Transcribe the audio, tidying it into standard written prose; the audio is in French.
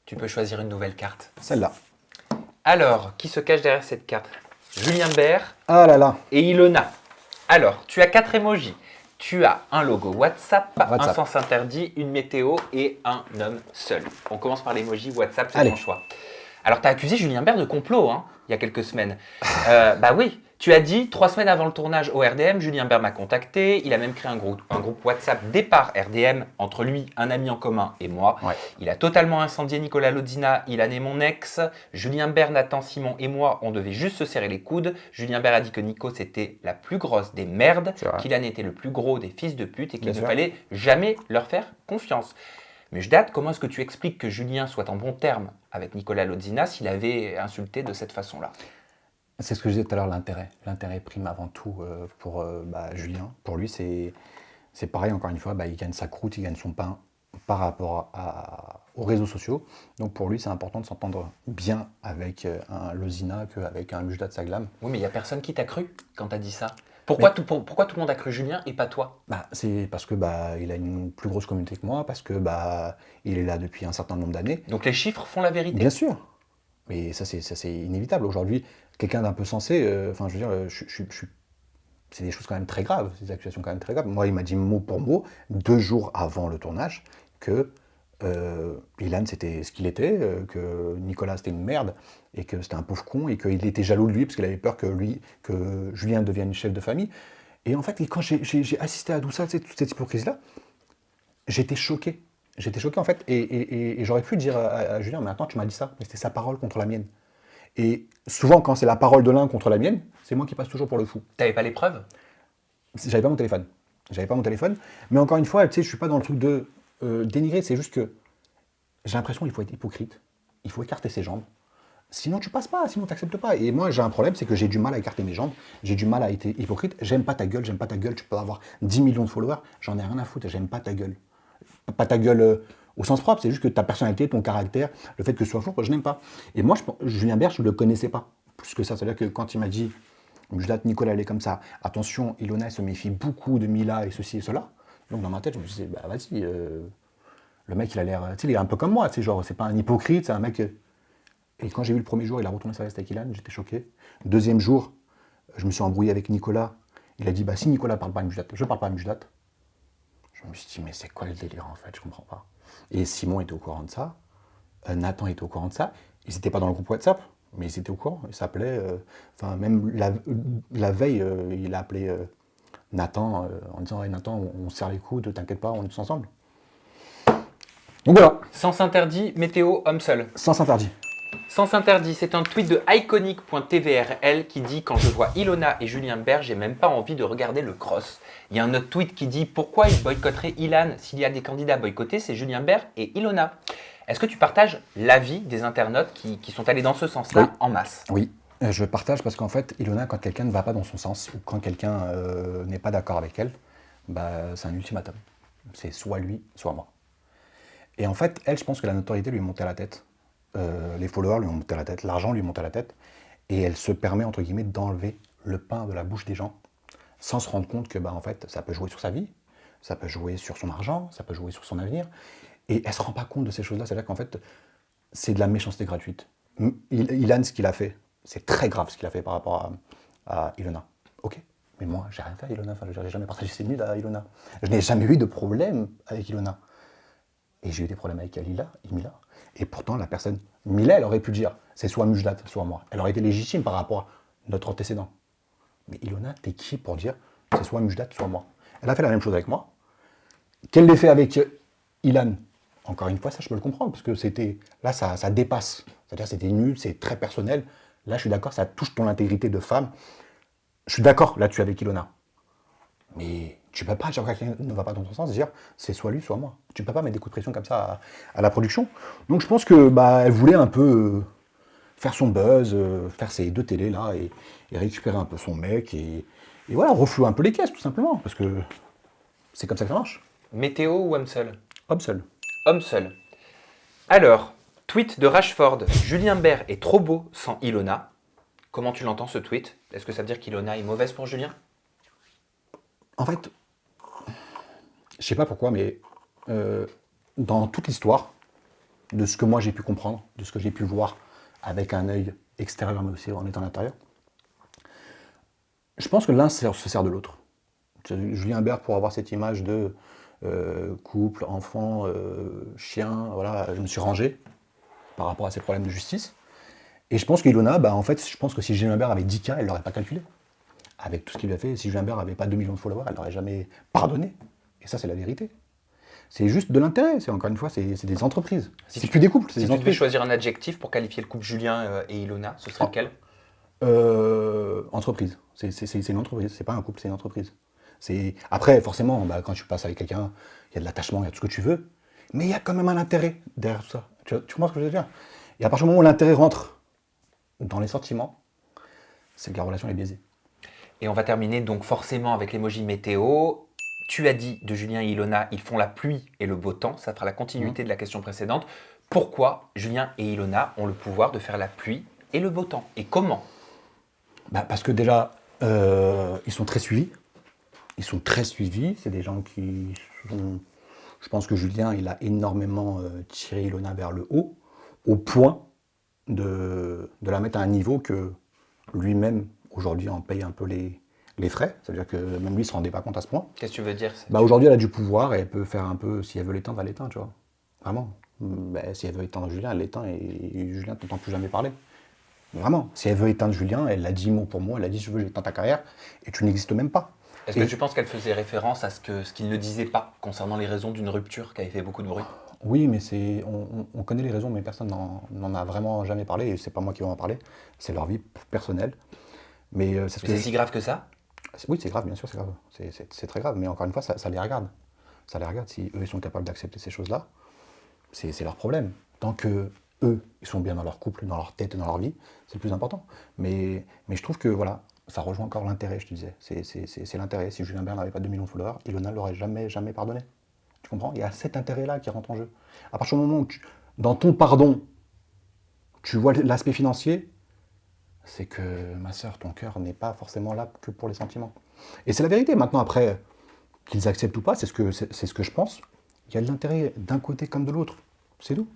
Tu peux choisir une nouvelle carte. Celle-là. Alors, qui se cache derrière cette carte? Julien Bert Ah là là. et Ilona. Alors, tu as 4 emojis. Tu as un logo WhatsApp, un sens interdit, une météo et un homme seul. On commence par l'emoji WhatsApp, c'est ton choix. Alors, tu as accusé Julien Bert de complot, il y a quelques semaines. Bah oui, tu as dit 3 semaines avant le tournage au RDM, Julien Bert m'a contacté. Il a même créé un groupe WhatsApp départ RDM entre lui, un ami en commun et moi. Ouais. Il a totalement incendié Nicolas Lodzina, Ilan est mon ex. Julien Bert, Nathan, Simon et moi, on devait juste se serrer les coudes. Julien Bert a dit que Nico c'était la plus grosse des merdes, qu'Ilan était le plus gros des fils de pute et qu'il ne fallait jamais leur faire confiance. Mais je date, comment est-ce que tu expliques que Julien soit en bon terme avec Nicolas Lodzina s'il avait insulté de cette façon-là? C'est ce que je disais tout à l'heure, l'intérêt. L'intérêt prime avant tout pour Julien. Pour lui, c'est pareil, encore une fois, il gagne sa croûte, il gagne son pain par rapport aux réseaux sociaux. Donc pour lui, c'est important de s'entendre bien avec un Lodzina qu'avec un Mujdat Saglam. Oui, mais il n'y a personne qui t'a cru quand tu as dit ça. Pourquoi tout le monde a cru Julien et pas toi? C'est parce que il a une plus grosse communauté que moi, parce que il est là depuis un certain nombre d'années. Donc les chiffres font la vérité? Bien sûr. Mais ça, c'est inévitable. Aujourd'hui, quelqu'un d'un peu sensé, je veux dire, c'est des choses quand même très graves, des accusations quand même très graves. Moi, il m'a dit mot pour mot, 2 jours avant le tournage, que Ilan c'était ce qu'il était, que Nicolas c'était une merde, et que c'était un pauvre con, et qu'il était jaloux de lui, parce qu'il avait peur que Julien devienne chef de famille. Et en fait, quand j'ai assisté à tout ça, toute cette hypocrisie-là, j'étais choqué. J'étais choqué en fait, et j'aurais pu dire à Julien, mais attends, tu m'as dit ça, mais c'était sa parole contre la mienne. Et souvent, quand c'est la parole de l'un contre la mienne, c'est moi qui passe toujours pour le fou. T'avais pas les preuves? J'avais pas mon téléphone. Mais encore une fois, tu sais, je suis pas dans le truc de dénigrer, c'est juste que j'ai l'impression qu'il faut être hypocrite, il faut écarter ses jambes. Sinon, tu passes pas, sinon tu n'acceptes pas. Et moi, j'ai un problème, c'est que j'ai du mal à écarter mes jambes, j'ai du mal à être hypocrite. J'aime pas ta gueule, tu peux avoir 10 millions de followers, j'en ai rien à foutre, j'aime pas ta gueule. Pas ta gueule au sens propre, c'est juste que ta personnalité, ton caractère, le fait que ce soit fort, je n'aime pas. Et moi, Julien Bert, je ne le connaissais pas. Plus que ça, c'est-à-dire que quand il m'a dit, Nicolas, elle est comme ça, attention, Ilona, elle se méfie beaucoup de Mila et ceci et cela. Donc dans ma tête, je me suis dit, vas-y, le mec, il a l'air, tu sais, il est un peu comme moi, tu sais, genre, c'est pas un hypocrite, c'est un mec. Et quand j'ai vu le premier jour, il a retourné sa veste avec Ilan, j'étais choqué. Deuxième jour, je me suis embrouillé avec Nicolas. Il a dit, si Nicolas parle pas à Mujdat, je parle pas à Mujdat. Je me suis dit, mais c'est quoi le délire en fait, je comprends pas. Et Simon était au courant de ça, Nathan était au courant de ça, ils n'étaient pas dans le groupe WhatsApp, mais ils étaient au courant, ils s'appelaient, même la veille, il a appelé Nathan en disant, hey, Nathan, on se serre les coudes, t'inquiète pas, on est tous ensemble. Donc voilà. Sens interdit, météo, homme seul. Sens interdit. Sens interdit, c'est un tweet de iconic.tvrl qui dit « Quand je vois Ilona et Julien Bert, j'ai même pas envie de regarder le cross ». Il y a un autre tweet qui dit « Pourquoi il boycotterait Ilan? S'il y a des candidats boycottés, c'est Julien Bert et Ilona ». Est-ce que tu partages l'avis des internautes qui sont allés dans ce sens-là en masse? Oui, je partage parce qu'en fait, Ilona, quand quelqu'un ne va pas dans son sens ou quand quelqu'un n'est pas d'accord avec elle, c'est un ultimatum. C'est soit lui, soit moi. Et en fait, elle, je pense que la notoriété lui est montée à la tête. Les followers lui ont monté à la tête, l'argent lui monte à la tête, et elle se permet, entre guillemets, d'enlever le pain de la bouche des gens, sans se rendre compte que, en fait, ça peut jouer sur sa vie, ça peut jouer sur son argent, ça peut jouer sur son avenir, et elle se rend pas compte de ces choses-là, c'est-à-dire qu'en fait, c'est de la méchanceté gratuite. Ilan, ce qu'il a fait, c'est très grave ce qu'il a fait par rapport à Ilona. Ok, mais moi, j'ai rien fait à Ilona, je n'ai jamais partagé ses nudes à Ilona. Je n'ai jamais eu de problème avec Ilona. Et j'ai eu des problèmes avec Mila. Et pourtant, la personne, Mila, elle aurait pu dire, c'est soit Mujdat, soit moi. Elle aurait été légitime par rapport à notre antécédent. Mais Ilona, t'es qui pour dire, c'est soit Mujdat, soit moi? Elle a fait la même chose avec moi. Qu'elle l'ait fait avec Ilan, encore une fois, ça je peux le comprendre, parce que là, ça dépasse. C'est-à-dire, c'était nul, c'est très personnel. Là, je suis d'accord, ça touche ton intégrité de femme. Je suis d'accord là-dessus avec Ilona. Mais tu ne peux pas dire que quelqu'un ne va pas dans ton sens, dire c'est soit lui, soit moi. Tu ne peux pas mettre des coups de pression comme ça à la production. Donc je pense que elle voulait un peu faire son buzz, faire ses 2 télés là, et récupérer un peu son mec, et voilà, reflouer un peu les caisses tout simplement, parce que c'est comme ça que ça marche. Météo ou homme seul? Homme seul. Homme seul. Alors, tweet de Rashford, Julien Bert est trop beau sans Ilona. Comment tu l'entends ce tweet? Est-ce que ça veut dire qu'Ilona est mauvaise pour Julien? En fait, je sais pas pourquoi, mais dans toute l'histoire, de ce que moi j'ai pu comprendre, de ce que j'ai pu voir avec un œil extérieur, mais aussi en étant à l'intérieur. Je pense que l'un se sert de l'autre. Julien Bert, pour avoir cette image de couple, enfant, chien, voilà, je me suis rangé par rapport à ces problèmes de justice. Et je pense qu'Ilona, en fait, je pense que si Julien Bert avait 10K, elle ne l'aurait pas calculé. Avec tout ce qu'il a fait, si Julien Bert n'avait pas 2 millions de followers, elle n'aurait jamais pardonné. Et ça, c'est la vérité. C'est juste de l'intérêt, c'est encore une fois, c'est des entreprises. C'est plus des couples, c'est Si des tu devais entreprises. choisir un adjectif pour qualifier le couple Julien et Ilona, ce serait lequel? Entreprise. C'est une entreprise, c'est pas un couple, c'est une entreprise. Après, forcément, quand tu passes avec quelqu'un, il y a de l'attachement, il y a tout ce que tu veux, mais il y a quand même un intérêt derrière tout ça. Tu comprends ce que je veux dire? Et à partir du moment où l'intérêt rentre dans les sentiments, c'est que la relation est biaisée. Et on va terminer donc forcément avec l'emoji météo. Tu as dit de Julien et Ilona, ils font la pluie et le beau temps. Ça fera la continuité de la question précédente. Pourquoi Julien et Ilona ont le pouvoir de faire la pluie et le beau temps? Et comment? Parce que déjà, ils sont très suivis. Ils sont très suivis. C'est des gens qui sont... Je pense que Julien, il a énormément tiré Ilona vers le haut, au point de la mettre à un niveau que lui-même, aujourd'hui, en paye un peu les frais. C'est-à-dire que même lui, il ne se rendait pas compte à ce point. Qu'est-ce que tu veux dire? Aujourd'hui, elle a du pouvoir et elle peut faire un peu, si elle veut l'éteindre, elle l'éteint, tu vois. Vraiment. Si elle veut éteindre Julien, elle l'éteint et Julien ne t'entend plus jamais parler. Vraiment. Si elle veut éteindre Julien, elle l'a dit mot pour mot, elle a dit je veux éteindre ta carrière et tu n'existes même pas. Est-ce que tu penses qu'elle faisait référence à ce qu'il ne disait pas concernant les raisons d'une rupture qui avait fait beaucoup de bruit? Oui, mais on connaît les raisons, mais personne n'en a vraiment jamais parlé, et c'est pas moi qui vais en parler, c'est leur vie personnelle. Mais c'est si grave que ça? Oui, c'est grave, bien sûr, c'est grave. C'est très grave, mais encore une fois, ça les regarde. Ça les regarde, si eux, ils sont capables d'accepter ces choses-là, c'est leur problème. Tant que eux, ils sont bien dans leur couple, dans leur tête, dans leur vie, c'est le plus important. Mais je trouve que, voilà, ça rejoint encore l'intérêt, je te disais. C'est l'intérêt. Si Julien Bert n'avait pas 2 millions de followers, Ilona ne l'aurait jamais pardonné. Tu comprends? Il y a cet intérêt-là qui rentre en jeu. À partir du moment où, dans ton pardon, tu vois l'aspect financier, c'est que, ma sœur, ton cœur n'est pas forcément là que pour les sentiments. Et c'est la vérité. Maintenant, après, qu'ils acceptent ou pas, c'est ce que je pense. Il y a de l'intérêt d'un côté comme de l'autre. C'est tout.